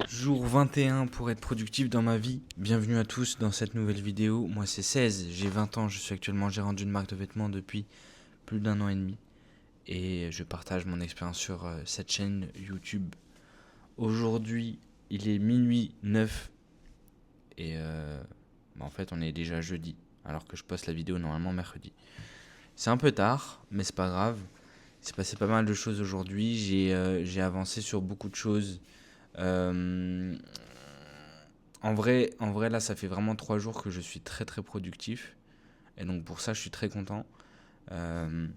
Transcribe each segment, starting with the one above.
Jour 21 pour être productif dans ma vie. Bienvenue à tous dans cette nouvelle vidéo. Moi c'est 16, j'ai 20 ans, je suis actuellement gérant d'une marque de vêtements depuis plus d'1 an et demi. Et je partage mon expérience sur cette chaîne YouTube. Aujourd'hui il est minuit 9 et en fait on est déjà jeudi alors que je poste la vidéo normalement mercredi. C'est un peu tard mais c'est pas grave. Il s'est passé pas mal de choses aujourd'hui, j'ai avancé sur beaucoup de choses. Euh, en vrai, là, ça fait vraiment 3 jours que je suis très très productif. Et donc pour ça, je suis très content. Euh,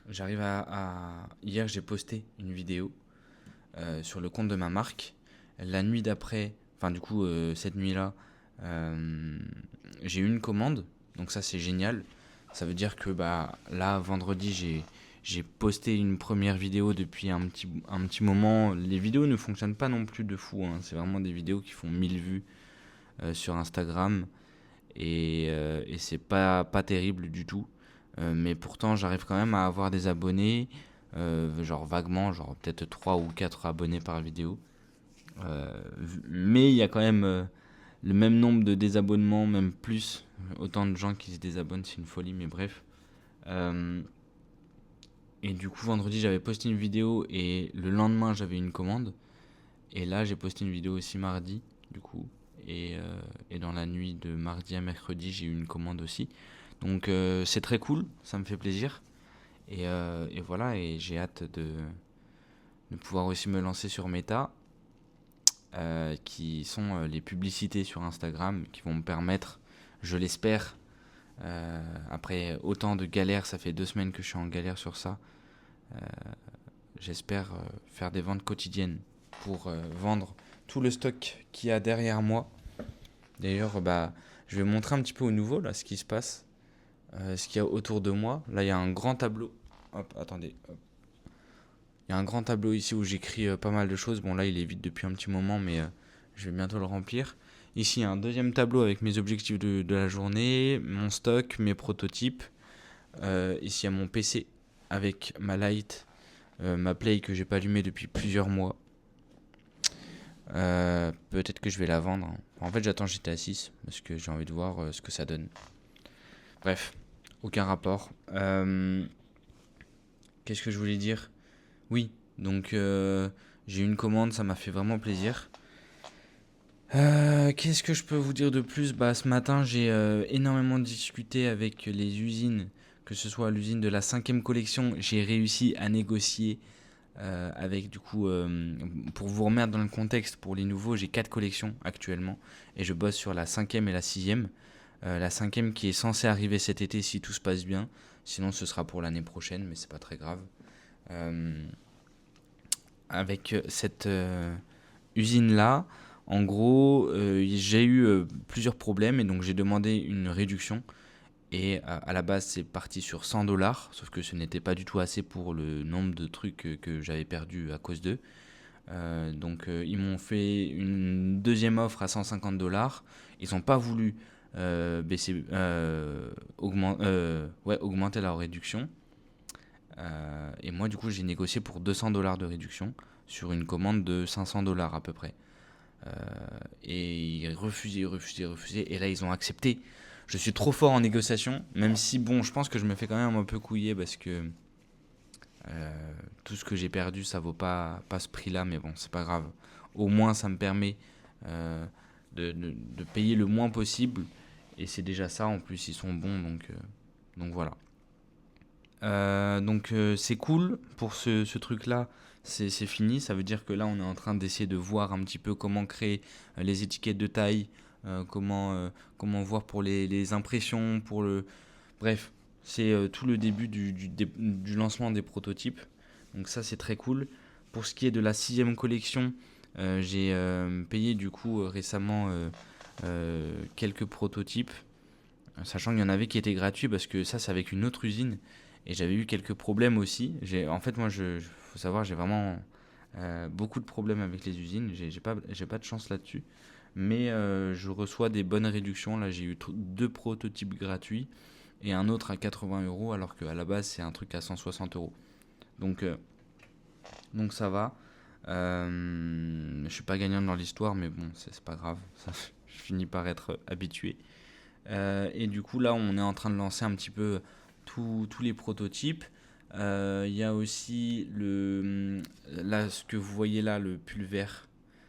J'arrive Hier, j'ai posté une vidéo sur le compte de ma marque. La nuit d'après, enfin du coup, cette nuit-là, euh, j'ai eu une commande. Donc ça, c'est génial. Ça veut dire que là, vendredi, j'ai posté une première vidéo depuis un petit moment. Les vidéos ne fonctionnent pas non plus de fou, hein. C'est vraiment des vidéos qui font 1000 vues sur Instagram. Et c'est pas terrible du tout. Mais pourtant, j'arrive quand même à avoir des abonnés, genre vaguement, genre peut-être 3 ou 4 abonnés par vidéo. Euh, mais il y a quand même le même nombre de désabonnements, même plus. Autant de gens qui se désabonnent, c'est une folie, mais bref. Euh, et du coup, vendredi, j'avais posté une vidéo et le lendemain, j'avais une commande. Et là, j'ai posté une vidéo aussi mardi, du coup. Et dans la nuit de mardi à mercredi, j'ai eu une commande aussi. Donc c'est très cool, ça me fait plaisir. Et voilà, et j'ai hâte de pouvoir aussi me lancer sur Meta, qui sont les publicités sur Instagram, qui vont me permettre, je l'espère, après autant de galères, ça fait 2 semaines que je suis en galère sur ça, j'espère faire des ventes quotidiennes pour vendre tout le stock qu'il y a derrière moi. D'ailleurs, je vais montrer un petit peu au nouveau là ce qui se passe, ce qu'il y a autour de moi. Là, il y a un grand tableau. Hop, attendez. Hop. Il y a un grand tableau ici où j'écris pas mal de choses. Bon, là, il est vide depuis un petit moment, mais je vais bientôt le remplir. Ici, il y a un deuxième tableau avec mes objectifs de la journée, mon stock, mes prototypes. Ici, il y a mon PC avec ma light, ma play que j'ai pas allumée depuis plusieurs mois. Peut-être que je vais la vendre, hein. En fait, j'attends GTA 6 parce que j'ai envie de voir ce que ça donne. Bref, aucun rapport. Qu'est-ce que je voulais dire? Oui, donc j'ai eu une commande, ça m'a fait vraiment plaisir. Qu'est-ce que je peux vous dire de plus? Ce matin, j'ai énormément discuté avec les usines, que ce soit l'usine de la 5e collection. J'ai réussi à négocier avec du coup, pour vous remettre dans le contexte, pour les nouveaux, j'ai 4 collections actuellement et je bosse sur la 5e et la 6e. La 5e qui est censée arriver cet été si tout se passe bien, sinon ce sera pour l'année prochaine, mais c'est pas très grave. Euh, avec cette usine-là, en gros, j'ai eu plusieurs problèmes et donc j'ai demandé une réduction. Et à la base, c'est parti sur 100 $, sauf que ce n'était pas du tout assez pour le nombre de trucs que j'avais perdu à cause d'eux. Donc ils m'ont fait une deuxième offre à 150 $. Ils n'ont pas voulu augmenter leur réduction. Et moi, du coup, j'ai négocié pour 200 $ de réduction sur une commande de 500 $ à peu près. Euh, et ils refusaient. Et là, ils ont accepté. Je suis trop fort en négociation, même si, bon, je pense que je me fais quand même un peu couiller parce que tout ce que j'ai perdu, ça vaut pas ce prix-là, mais bon, c'est pas grave. Au moins, ça me permet de payer le moins possible. Et c'est déjà ça, en plus, ils sont bons, donc voilà. Donc c'est cool pour ce truc-là, c'est fini. Ça veut dire que là, on est en train d'essayer de voir un petit peu comment créer les étiquettes de taille, comment voir pour les impressions, Bref, c'est tout le début du lancement des prototypes. Donc ça, c'est très cool. Pour ce qui est de la 6e collection, j'ai payé du coup récemment quelques prototypes, sachant qu'il y en avait qui étaient gratuits parce que ça, c'est avec une autre usine. Et j'avais eu quelques problèmes aussi. En fait, moi, faut savoir, j'ai vraiment beaucoup de problèmes avec les usines. J'ai pas de chance là-dessus. Mais je reçois des bonnes réductions. Là, j'ai eu 2 prototypes gratuits et un autre à 80 €, alors qu'à la base, c'est un truc à 160 €. Donc ça va. Je suis pas gagnant dans l'histoire, mais bon, c'est pas grave. Ça, je finis par être habitué. Et du coup, là, on est en train de lancer un petit peu tous les prototypes. Il y a aussi là, ce que vous voyez là, le pull vert.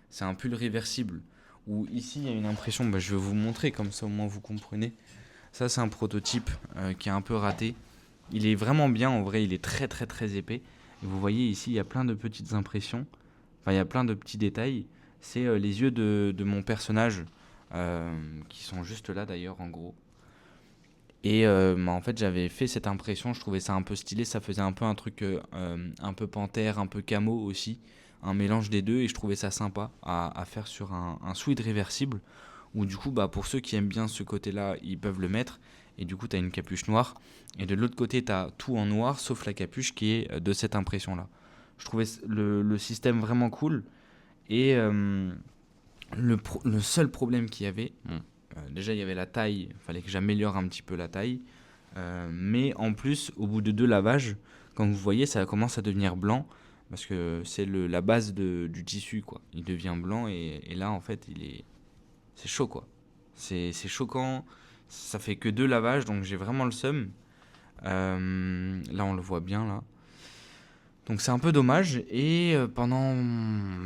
C'est un pull réversible. Où ici, il y a une impression. Bah, je vais vous montrer, comme ça au moins vous comprenez. Ça, c'est un prototype qui est un peu raté. Il est vraiment bien, en vrai, il est très très très épais. Et vous voyez ici, il y a plein de petites impressions. Enfin, il y a plein de petits détails. C'est les yeux de mon personnage qui sont juste là d'ailleurs, en gros. Et en fait, j'avais fait cette impression, je trouvais ça un peu stylé. Ça faisait un peu un truc un peu panthère, un peu camo aussi. Un mélange des deux, et je trouvais ça sympa à faire sur un sweat réversible. Où du coup, bah, pour ceux qui aiment bien ce côté-là, ils peuvent le mettre. Et du coup, tu as une capuche noire. Et de l'autre côté, tu as tout en noir, sauf la capuche qui est de cette impression-là. Je trouvais le système vraiment cool. Et le seul problème qu'il y avait, bon, déjà il y avait la taille, il fallait que j'améliore un petit peu la taille. Mais en plus, au bout de 2 lavages, comme vous voyez, ça commence à devenir blanc. Parce que c'est la base du tissu, quoi. Il devient blanc, et là, en fait, c'est chaud, quoi. C'est choquant. Ça fait que 2 lavages, donc j'ai vraiment le seum. Là, on le voit bien, là. Donc c'est un peu dommage. Et pendant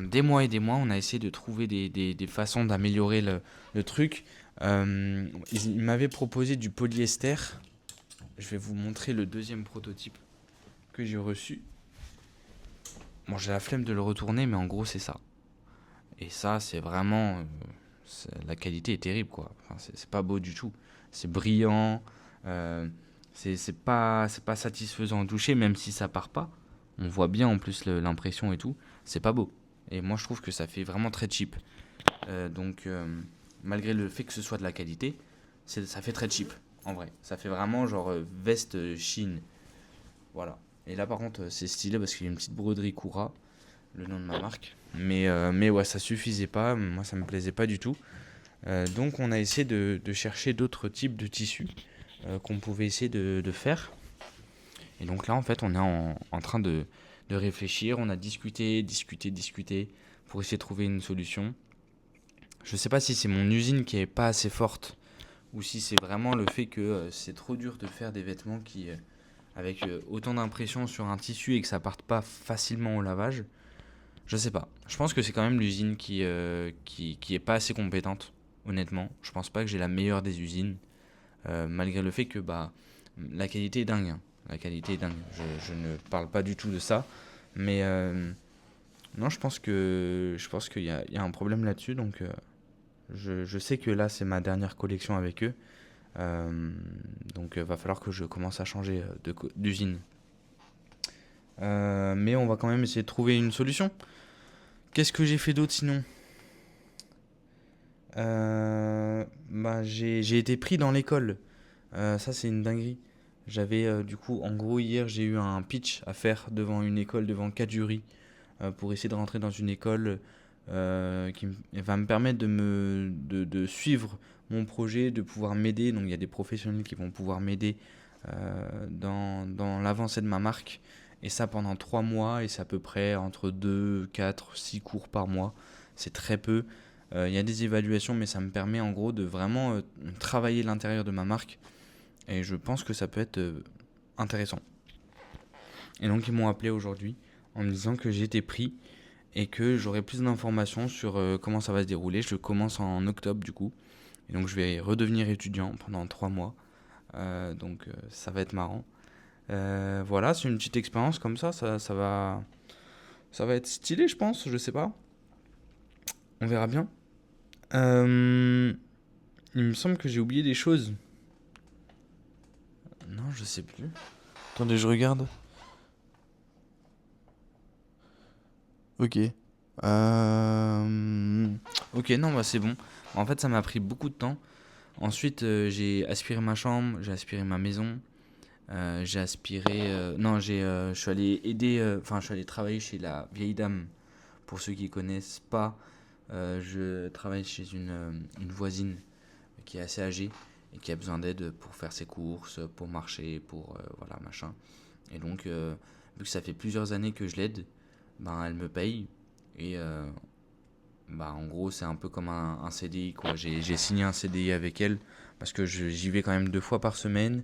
des mois et des mois, on a essayé de trouver des façons d'améliorer le truc. Ils m'avaient proposé du polyester. Je vais vous montrer le deuxième prototype que j'ai reçu. Bon, j'ai la flemme de le retourner, mais en gros, c'est ça. Et ça, c'est vraiment... la qualité est terrible, quoi. Enfin, c'est pas beau du tout. C'est brillant. C'est pas satisfaisant au toucher, même si ça part pas. On voit bien en plus l'impression et tout. C'est pas beau. Et moi, je trouve que ça fait vraiment très cheap. Donc, malgré le fait que ce soit de la qualité, ça fait très cheap, en vrai. Ça fait vraiment genre veste Chine. Voilà. Et là, par contre, c'est stylé parce qu'il y a une petite broderie Koura, le nom de ma marque. Mais ouais, ça suffisait pas. Moi, ça me plaisait pas du tout. Donc, on a essayé de chercher d'autres types de tissus qu'on pouvait essayer de faire. Et donc là, en fait, on est en train de réfléchir. On a discuté pour essayer de trouver une solution. Je sais pas si c'est mon usine qui est pas assez forte ou si c'est vraiment le fait que c'est trop dur de faire des vêtements avec autant d'impression sur un tissu et que ça parte pas facilement au lavage. Je sais pas. Je pense que c'est quand même l'usine qui est pas assez compétente, honnêtement. Je pense pas que j'ai la meilleure des usines, malgré le fait que bah, la qualité est dingue, hein. La qualité est dingue. Je ne parle pas du tout de ça. Mais non, je pense qu'il y a un problème là-dessus. Donc je sais que là, c'est ma dernière collection avec eux. Donc va falloir que je commence à changer d'usine. Mais on va quand même essayer de trouver une solution. Qu'est-ce que j'ai fait d'autre sinon? Bah, j'ai été pris dans l'école. Ça, c'est une dinguerie. J'avais du coup, en gros, hier, j'ai eu un pitch à faire devant une école, devant 4 jurys, pour essayer de rentrer dans une école qui va me permettre de suivre mon projet, de pouvoir m'aider. Donc, il y a des professionnels qui vont pouvoir m'aider dans l'avancée de ma marque. Et ça pendant 3 mois, et c'est à peu près entre 2 4 6 cours par mois. C'est très peu. Il y a des évaluations, mais ça me permet en gros de vraiment travailler l'intérieur de ma marque. Et je pense que ça peut être intéressant. Et donc ils m'ont appelé aujourd'hui en me disant que j'ai été pris et que j'aurai plus d'informations sur comment ça va se dérouler. Je commence en octobre du coup. Et donc je vais redevenir étudiant pendant 3 mois. Donc ça va être marrant. Voilà, c'est une petite expérience comme ça va être stylé, je pense. Je sais pas. On verra bien. Il me semble que j'ai oublié des choses. Non, je sais plus. Attendez, je regarde. Ok. Ok, non, bah c'est bon. En fait, ça m'a pris beaucoup de temps. Ensuite, j'ai aspiré ma chambre, j'ai aspiré ma maison, j'ai aspiré. Non, je suis allé aider. Enfin, je suis allé travailler chez la vieille dame. Pour ceux qui connaissent pas, je travaille chez une voisine qui est assez âgée et qui a besoin d'aide pour faire ses courses, pour marcher, pour voilà, machin. Et donc, vu que ça fait plusieurs années que je l'aide, ben elle me paye et bah, en gros, c'est un peu comme un CDI, quoi. J'ai signé un CDI avec elle parce que j'y vais quand même 2 fois par semaine,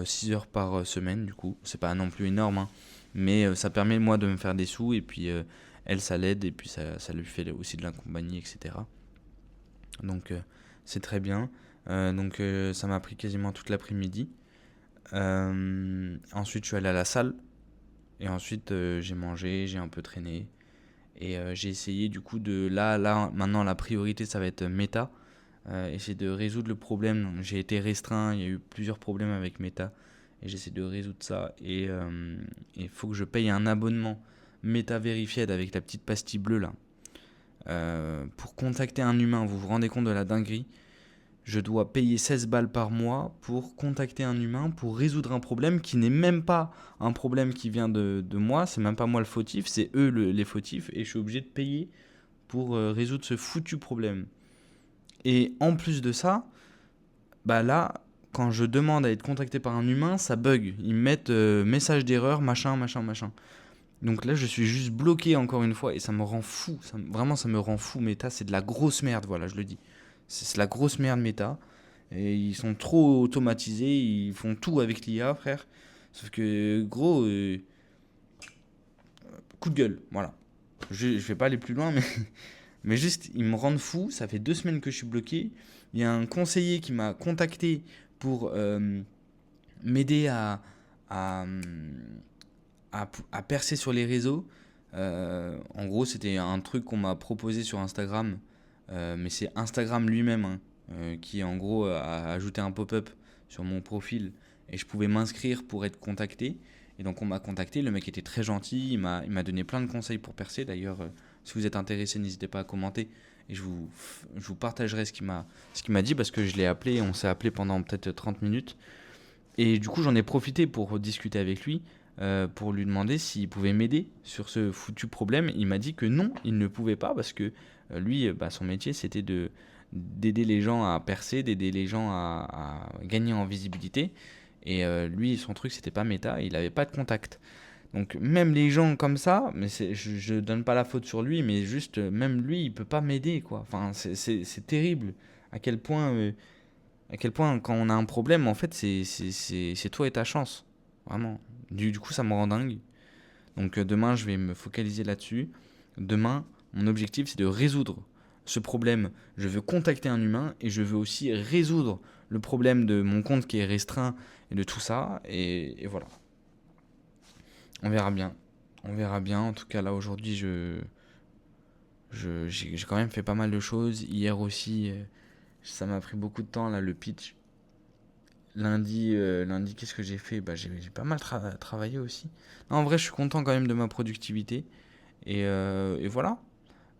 6 heures par semaine, du coup. C'est pas non plus énorme, hein, mais ça permet, moi, de me faire des sous et puis elle, ça l'aide et puis ça lui fait aussi de la compagnie, etc. Donc, c'est très bien. Donc, ça m'a pris quasiment toute l'après-midi. Ensuite, je suis allé à la salle et ensuite, j'ai mangé, j'ai un peu traîné. Et j'ai essayé du coup de... Là, maintenant, la priorité, ça va être Meta. Essayer de résoudre le problème. J'ai été restreint, il y a eu plusieurs problèmes avec Meta. Et j'essaie de résoudre ça. Et il faut que je paye un abonnement Meta Verified avec la petite pastille bleue là. Pour contacter un humain, vous vous rendez compte de la dinguerie? Je dois payer 16 balles par mois pour contacter un humain, pour résoudre un problème qui n'est même pas un problème qui vient de moi, c'est même pas moi le fautif, c'est eux les fautifs, et je suis obligé de payer pour résoudre ce foutu problème. Et en plus de ça, bah là, quand je demande à être contacté par un humain, ça bug. Ils me mettent message d'erreur, machin, machin, machin. Donc là, je suis juste bloqué encore une fois, et ça me rend fou. Vraiment, ça me rend fou. Meta, c'est de la grosse merde, voilà, je le dis. C'est la grosse merde Meta. Et ils sont trop automatisés, ils font tout avec l'IA, frère. Sauf que, gros, coup de gueule, voilà. Je vais pas aller plus loin, mais, mais juste, ils me rendent fou. Ça fait 2 semaines que je suis bloqué. Il y a un conseiller qui m'a contacté pour m'aider à, à percer sur les réseaux. En gros, c'était un truc qu'on m'a proposé sur Instagram, mais c'est Instagram lui-même, hein, qui en gros a ajouté un pop-up sur mon profil et je pouvais m'inscrire pour être contacté. Et donc on m'a contacté, le mec était très gentil, il m'a donné plein de conseils pour percer. D'ailleurs, si vous êtes intéressé, n'hésitez pas à commenter et je vous partagerai ce qu'il m'a dit parce que je l'ai appelé, on s'est appelé pendant peut-être 30 minutes. Et du coup, j'en ai profité pour discuter avec lui, pour lui demander s'il pouvait m'aider sur ce foutu problème. Il m'a dit que non, il ne pouvait pas parce que lui, bah, son métier, c'était d'aider les gens à percer, d'aider les gens à gagner en visibilité. Et lui, son truc, c'était pas méta, il n'avait pas de contact. Donc même les gens comme ça, mais je donne pas la faute sur lui, mais juste même lui, il peut pas m'aider, quoi. Enfin, c'est terrible à quel point quand on a un problème, en fait, c'est toi et ta chance. Vraiment. Du coup, ça me rend dingue. Donc demain, je vais me focaliser là-dessus. Demain, mon objectif, c'est de résoudre ce problème. Je veux contacter un humain et je veux aussi résoudre le problème de mon compte qui est restreint et de tout ça. Et voilà. On verra bien. On verra bien. En tout cas, là, aujourd'hui, j'ai quand même fait pas mal de choses. Hier aussi, ça m'a pris beaucoup de temps, là, le pitch. Lundi, qu'est-ce que j'ai fait? Bah, j'ai pas mal travaillé aussi. Non, en vrai, je suis content quand même de ma productivité. Et voilà.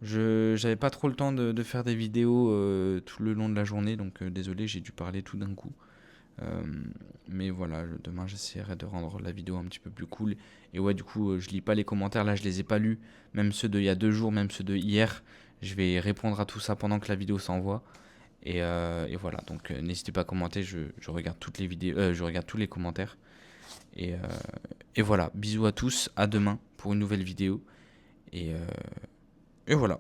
J'avais pas trop le temps de faire des vidéos tout le long de la journée, donc désolé, j'ai dû parler tout d'un coup. Euh, mais voilà, demain j'essaierai de rendre la vidéo un petit peu plus cool. Et ouais, du coup, je lis pas les commentaires, là je les ai pas lus, même ceux d'il y a 2 jours, même ceux de hier. Je vais répondre à tout ça pendant que la vidéo s'envoie. Et voilà, donc n'hésitez pas à commenter, je regarde toutes les vidéos, je regarde tous les commentaires. Et, euh, et voilà, bisous à tous, à demain pour une nouvelle vidéo. Et, euh, et voilà.